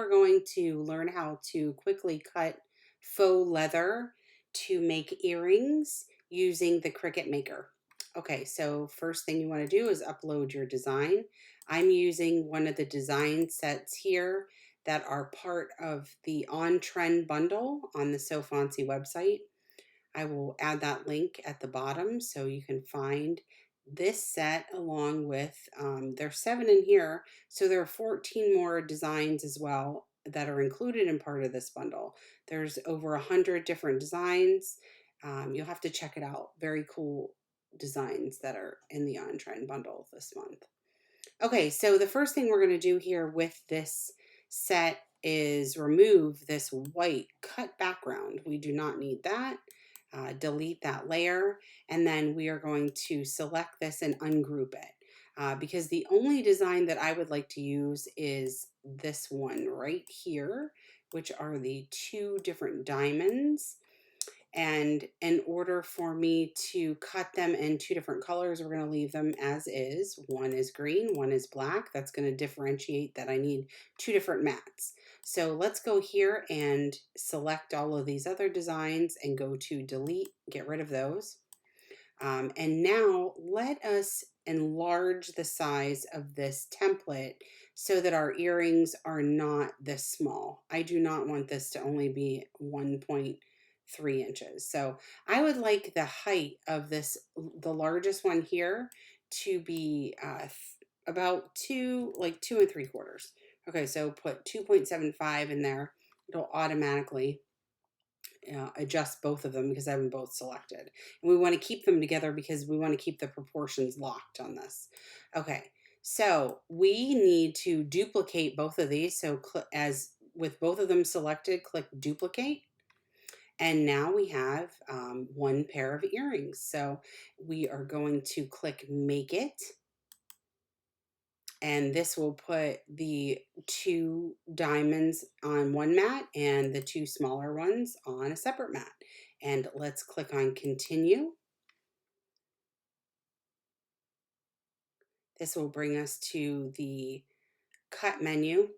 We're going to learn how to quickly cut faux leather to make earrings using the Cricut Maker. Okay, so first thing you want to do is upload your design. I'm using one of the design sets here that are part of the On Trend bundle on the So Fontsy website. I will add that link at the bottom so you can find this set along with, there's 7 in here, so there are 14 more designs as well that are included in part of this bundle. There's over 100 different designs. You'll have to check it out. Very cool designs that are in the On Trend bundle this month. Okay, so the first thing we're going to do here with this set is remove this white cut background. We do not need that. Delete that layer, and then we are going to select this and ungroup it because the only design that I would like to use is this one right here, which are the 2 different diamonds. And in order for me to cut them in 2 different colors, we're going to leave them as is. One is green, one is black. That's going to differentiate that I need 2 different mats. So let's go here and select all of these other designs and go to delete, get rid of those. And now let us enlarge the size of this template so that our earrings are not this small. I do not want this to only be 1.3 inches. So I would like the height of this, the largest one here, to be about 2 3/4. Okay, so put 2.75 in there. It'll automatically adjust both of them because I have them both selected. And we want to keep them together because we want to keep the proportions locked on this. Okay, so we need to duplicate both of these. So as with both of them selected, click duplicate. And now we have 1 pair of earrings. So we are going to click make it. And this will put the 2 diamonds on one mat and the 2 smaller ones on a separate mat. And let's click on continue. This will bring us to the cut menu.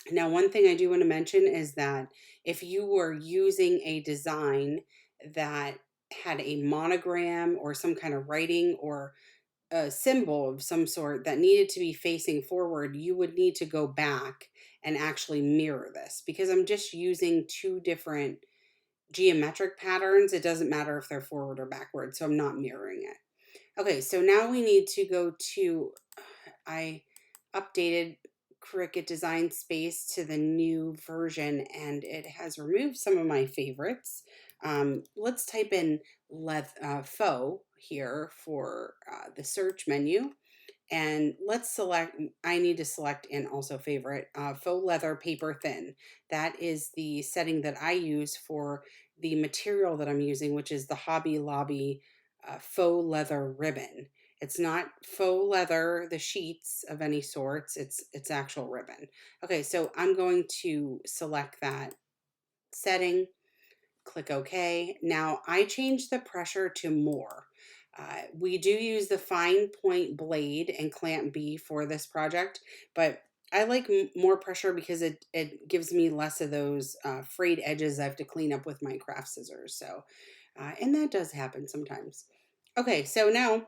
Now, one thing I do want to mention is that if you were using a design that had a monogram or some kind of writing or a symbol of some sort that needed to be facing forward, you would need to go back and actually mirror this because I'm just using 2 different geometric patterns. It doesn't matter if they're forward or backward, so I'm not mirroring it. Okay, so now we need to go to, I updated Cricut Design Space to the new version and it has removed some of my favorites. Let's type in Faux here for the search menu. And let's select, I need to select and also favorite faux leather paper thin. That is the setting that I use for the material that I'm using, which is the Hobby Lobby faux leather ribbon. It's not faux leather, the sheets of any sorts, it's actual ribbon. Okay, so I'm going to select that setting, click OK. Now I changed the pressure to more. We do use the fine point blade and clamp B for this project, but I like more pressure because it gives me less of those frayed edges I have to clean up with my craft scissors. So, and that does happen sometimes. Okay, so now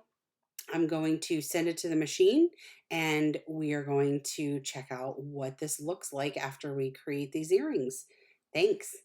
I'm going to send it to the machine and we are going to check out what this looks like after we create these earrings. Thanks.